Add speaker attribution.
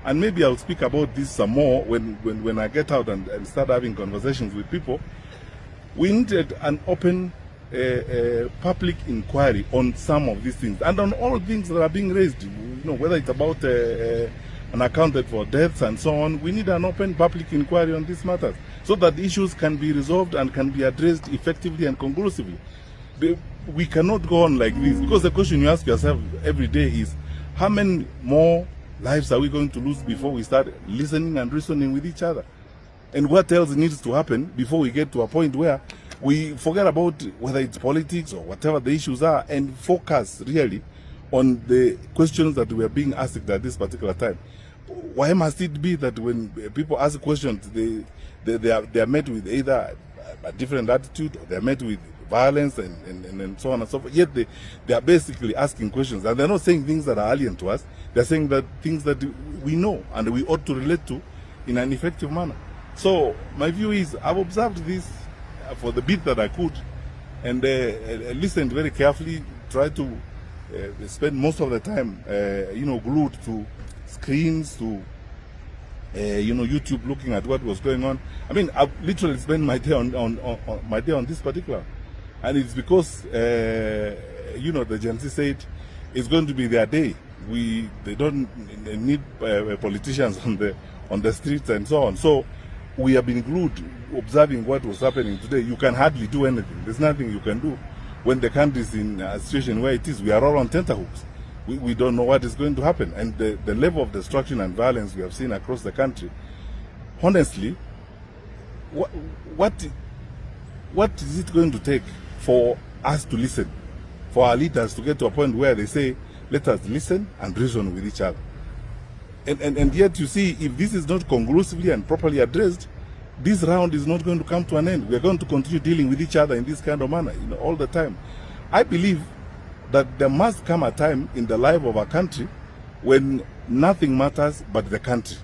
Speaker 1: And maybe I'll speak about this some more when I get out and start having conversations with people. We needed an open public inquiry on some of these things and on all things that are being raised. Whether it's about unaccounted for deaths and so on, we need an open public inquiry on these matters so that issues can be resolved and can be addressed effectively and conclusively. We cannot go on like this, because the question you ask yourself every day is, how many more lives are we going to lose before we start listening and reasoning with each other? And what else needs to happen before we get to a point where we forget about whether it's politics or whatever the issues are and focus really on the questions that we are being asked at this particular time? Why must it be that when people ask questions, they are met with either a different attitude, or they are met with violence and so on and so forth, yet they are basically asking questions, and they're not saying things that are alien to us. They're saying that things that we know and we ought to relate to in an effective manner. So my view is, I've observed this for the bit that I could, and listened very carefully, tried to spend most of the time glued to screens, to YouTube, looking at what was going on. I mean, I've literally spent my day on this particular. And it's because, the Gen Z said it's going to be their day. They don't need politicians on the streets and so on. So we have been glued, observing what was happening today. You can hardly do anything. There's nothing you can do when the country is in a situation where it is. We are all on tenterhooks. We don't know what is going to happen. And the level of destruction and violence we have seen across the country, honestly, what is it going to take for us to listen, for our leaders to get to a point where they say, let us listen and reason with each other? And yet, you see, if this is not conclusively and properly addressed, this round is not going to come to an end. We are going to continue dealing with each other in this kind of manner, all the time. I believe that there must come a time in the life of a country when nothing matters but the country.